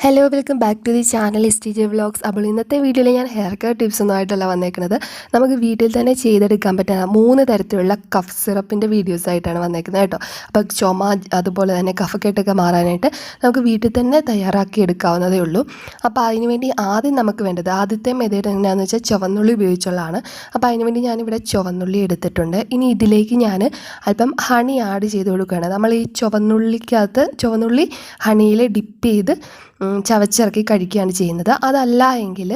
Hello welcome back to the channel STJ vlogs. അപ്പോൾ ഇന്നത്തെ വീഡിയോയിൽ ഞാൻ ഹെയർ കെയർ ടിപ്സ് ഒന്നുമായിട്ടല്ല വന്നേക്കുന്നത്. നമുക്ക് വീട്ടിൽ തന്നെ ചെയ്തെടുക്കാൻ പറ്റുന്ന 3 തരത്തിലുള്ള കഫ് സിറപ്പിൻ്റെ വീഡിയോസ് ആയിട്ടാണ് വന്നേക്കുന്നത് കേട്ടോ. അപ്പോൾ ചുമ അതുപോലെ തന്നെ കഫക്കെട്ടൊക്കെ മാറാനായിട്ട് നമുക്ക് വീട്ടിൽ തന്നെ തയ്യാറാക്കി എടുക്കാവുന്നതേ ഉള്ളൂ. അപ്പോൾ അതിനുവേണ്ടി ആദ്യം നമുക്ക് വേണ്ടത് ആദ്യത്തെ മെത്തേഡ് എങ്ങനെയാണെന്ന് വെച്ചാൽ ചുവന്നുള്ളി ഉപയോഗിച്ചുള്ളതാണ്. അപ്പോൾ അതിനുവേണ്ടി ഞാനിവിടെ ചുവന്നുള്ളി എടുത്തിട്ടുണ്ട്. ഇനി ഇതിലേക്ക് ഞാൻ അല്പം ഹണി ആഡ് ചെയ്ത് കൊടുക്കുകയാണ്. നമ്മൾ ഈ ചുവന്നുള്ളി ഹണിയിൽ ഡിപ്പ് ചെയ്ത് ചവച്ചിറക്കി കഴിക്കുകയാണ് ചെയ്യുന്നത്. അതല്ല എങ്കിൽ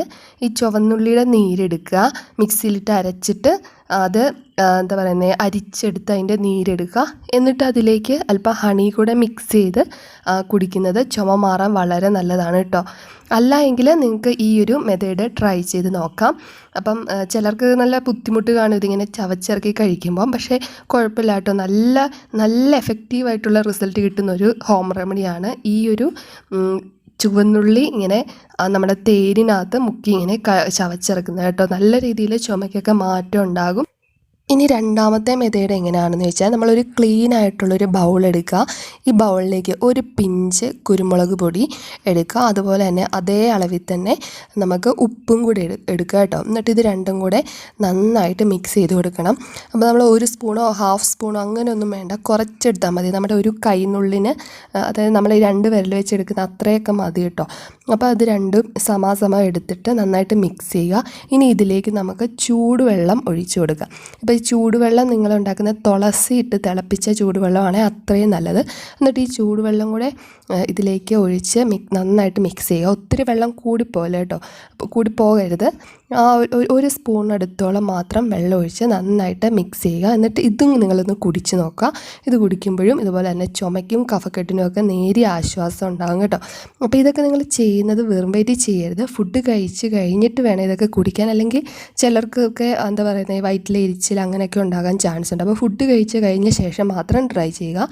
ഈ ചുവന്നുള്ളിയുടെ നീരെടുക്കുക, മിക്സിയിലിട്ട് അരച്ചിട്ട് അത് എന്താ പറയുന്നത് അരിച്ചെടുത്ത് അതിൻ്റെ നീരെടുക്കുക, എന്നിട്ട് അതിലേക്ക് അല്പം ഹണി കൂടെ മിക്സ് ചെയ്ത് കുടിക്കുന്നത് ചുമ മാറാൻ വളരെ നല്ലതാണ് കേട്ടോ. അല്ല എങ്കിൽ നിങ്ങൾക്ക് ഈ ഒരു മെത്തേഡ് ട്രൈ ചെയ്ത് നോക്കാം. അപ്പം ചിലർക്ക് നല്ല ബുദ്ധിമുട്ട് കാണും ഇതിങ്ങനെ ചവച്ചിറക്കി കഴിക്കുമ്പം. പക്ഷേ കുഴപ്പമില്ല കേട്ടോ, നല്ല എഫക്റ്റീവായിട്ടുള്ള റിസൾട്ട് കിട്ടുന്നൊരു ഹോം റെമഡിയാണ് ഈ ഒരു ചുവന്നുള്ളി ഇങ്ങനെ നമ്മുടെ തേരിനകത്ത് മുക്കി ഇങ്ങനെ ചവച്ചിറക്കുന്നത് കേട്ടോ. നല്ല രീതിയിൽ ചുമയ്ക്കൊക്കെ മാറ്റം ഉണ്ടാകും. ഇനി രണ്ടാമത്തെ മെത്തേഡ് എങ്ങനെയാണെന്ന് വെച്ചാൽ നമ്മളൊരു ക്ലീൻ ആയിട്ടുള്ളൊരു ബൗൾ എടുക്കുക. ഈ ബൗളിലേക്ക് ഒരു പിഞ്ച് കുരുമുളക് പൊടി എടുക്കുക. അതുപോലെ തന്നെ അതേ അളവിൽ തന്നെ നമുക്ക് ഉപ്പും കൂടി എടുക്കുക കേട്ടോ. എന്നിട്ട് ഇത് രണ്ടും കൂടെ നന്നായിട്ട് മിക്സ് ചെയ്ത് കൊടുക്കണം. അപ്പോൾ നമ്മൾ 1 സ്പൂണോ ഹാഫ് സ്പൂണോ അങ്ങനെയൊന്നും വേണ്ട, കുറച്ചെടുത്താൽ മതി. നമ്മുടെ ഒരു കൈനുള്ളിന്, അതായത് നമ്മൾ ഈ 2 വിരൽ വെച്ചെടുക്കുന്ന അത്രയൊക്കെ മതി കേട്ടോ. അപ്പോൾ അത് രണ്ടും സമാസമം എടുത്തിട്ട് നന്നായിട്ട് മിക്സ് ചെയ്യുക. ഇനി ഇതിലേക്ക് നമുക്ക് ചൂടുവെള്ളം ഒഴിച്ചു കൊടുക്കുക. ഇപ്പോൾ ഈ ചൂടുവെള്ളം നിങ്ങളുണ്ടാക്കുന്ന തുളസി ഇട്ട് തിളപ്പിച്ച ചൂടുവെള്ളമാണെങ്കിൽ അത്രയും നല്ലത്. എന്നിട്ട് ഈ ചൂടുവെള്ളം കൂടെ ഇതിലേക്ക് ഒഴിച്ച് നന്നായിട്ട് മിക്സ് ചെയ്യുക. ഒത്തിരി വെള്ളം കൂടിപ്പോകല്ലേ കേട്ടോ, കൂടിപ്പോകരുത്. ആ 1 സ്പൂണടുത്തോളം മാത്രം വെള്ളം ഒഴിച്ച് നന്നായിട്ട് മിക്സ് ചെയ്യുക. എന്നിട്ട് ഇതും നിങ്ങളൊന്ന് കുടിച്ച് നോക്കുക. ഇത് കുടിക്കുമ്പോഴും ഇതുപോലെ തന്നെ ചുമയ്ക്കും കഫക്കെട്ടിനും ഒക്കെ നേരിയ ആശ്വാസം ഉണ്ടാകും കേട്ടോ. അപ്പോൾ ഇതൊക്കെ നിങ്ങൾ ചെയ്യുന്നത് വെറും വയറ്റിൽ ചെയ്യരുത്, ഫുഡ് കഴിച്ച് കഴിഞ്ഞിട്ട് വേണം ഇതൊക്കെ കുടിക്കാൻ. അല്ലെങ്കിൽ ചിലർക്കൊക്കെ എന്താ പറയുന്നത് വയറ്റിലെ എരിച്ചിൽ അങ്ങനെയൊക്കെ ഉണ്ടാകാൻ ചാൻസ് ഉണ്ട്. അപ്പോൾ ഫുഡ് കഴിച്ച് കഴിഞ്ഞ ശേഷം മാത്രം ട്രൈ ചെയ്യുക.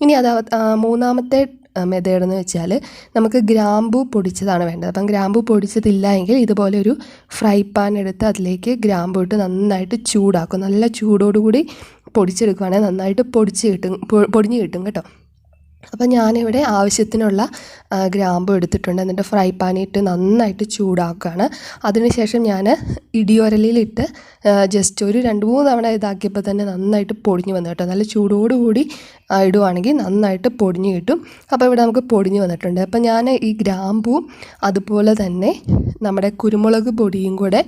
ഇനി മൂന്നാമത്തെ മെത്തേഡ് എന്ന് വെച്ചാൽ നമുക്ക് ഗ്രാമ്പൂ പൊടിച്ചതാണ് വേണ്ടത്. അപ്പം ഗ്രാമ്പൂ പൊടിച്ചതില്ല എങ്കിൽ ഇതുപോലെ ഒരു ഫ്രൈ പാൻ എടുത്ത് അതിലേക്ക് ഗ്രാമ്പൂ ഇട്ട് നന്നായിട്ട് ചൂടാക്കും. നല്ല ചൂടോടുകൂടി പൊടിച്ചെടുക്കുകയാണെങ്കിൽ നന്നായിട്ട് പൊടിഞ്ഞ് കിട്ടും കേട്ടോ. അപ്പം ഞാനിവിടെ ആവശ്യത്തിനുള്ള ഗ്രാമ്പു എടുത്തിട്ടുണ്ട്. എന്നിട്ട് ഫ്രൈ പാനിട്ട് നന്നായിട്ട് ചൂടാക്കുകയാണ്. അതിനുശേഷം ഞാൻ ഇടിയോരലിലിട്ട് ജസ്റ്റ് ഒരു 2-3 തവണ ഇതാക്കിയപ്പോൾ തന്നെ നന്നായിട്ട് പൊടിഞ്ഞ് വന്നു കേട്ടോ. നല്ല ചൂടോടുകൂടി ഇടുവാണെങ്കിൽ നന്നായിട്ട് പൊടിഞ്ഞ് കിട്ടും. അപ്പോൾ ഇവിടെ നമുക്ക് പൊടിഞ്ഞ് വന്നിട്ടുണ്ട്. അപ്പം ഞാൻ ഈ ഗ്രാമ്പും അതുപോലെ തന്നെ നമ്മുടെ കുരുമുളക് പൊടിയും കൂടെ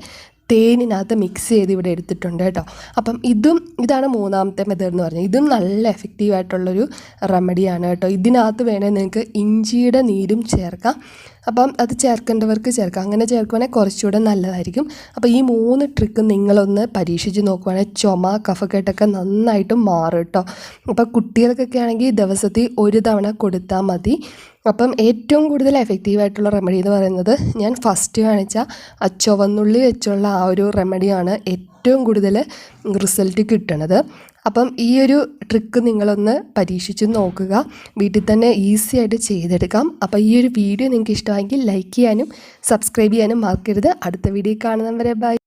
തേനിനകത്ത് മിക്സ് ചെയ്ത് ഇവിടെ എടുത്തിട്ടുണ്ട് കേട്ടോ. അപ്പം ഇതാണ് മൂന്നാമത്തെ മെത്തേഡ് എന്ന് പറഞ്ഞാൽ. ഇതും നല്ല എഫക്റ്റീവായിട്ടുള്ളൊരു റെമഡിയാണ് കേട്ടോ. ഇതിനകത്ത് വേണമെങ്കിൽ നിങ്ങൾക്ക് ഇഞ്ചിയുടെ നീരും ചേർക്കാം. അപ്പം അത് ചേർക്കേണ്ടവർക്ക് ചേർക്കാം. അങ്ങനെ ചേർക്കുവാണെങ്കിൽ കുറച്ചുകൂടെ നല്ലതായിരിക്കും. അപ്പോൾ ഈ 3 ട്രിക്ക് നിങ്ങളൊന്ന് പരീക്ഷിച്ച് നോക്കുവാണെങ്കിൽ ചുമ കഫക്കെട്ടൊക്കെ നന്നായിട്ട് മാറും കേട്ടോ. അപ്പോൾ കുട്ടികൾക്കൊക്കെ ആണെങ്കിൽ ദിവസത്തിൽ 1 തവണ കൊടുത്താൽ മതി. അപ്പം ഏറ്റവും കൂടുതൽ എഫക്റ്റീവായിട്ടുള്ള റെമഡി എന്ന് പറയുന്നത് ഞാൻ ഫസ്റ്റ് കാണിച്ച ചുവന്നുള്ളി വെച്ചുള്ള ആ ഒരു റെമഡിയാണ് ഏറ്റവും കൂടുതൽ റിസൾട്ട് കിട്ടണത്. അപ്പം ഈ ഒരു ട്രിക്ക് നിങ്ങളൊന്ന് പരീക്ഷിച്ച് നോക്കുക. വീട്ടിൽ തന്നെ ഈസി ആയിട്ട് ചെയ്തെടുക്കാം. അപ്പോൾ ഈ ഒരു വീഡിയോ നിങ്ങൾക്ക് ഇഷ്ടമായെങ്കിൽ ലൈക്ക് ചെയ്യാനും സബ്സ്ക്രൈബ് ചെയ്യാനും മറക്കരുത്. അടുത്ത വീഡിയോ കാണുന്നവരെ ബൈ.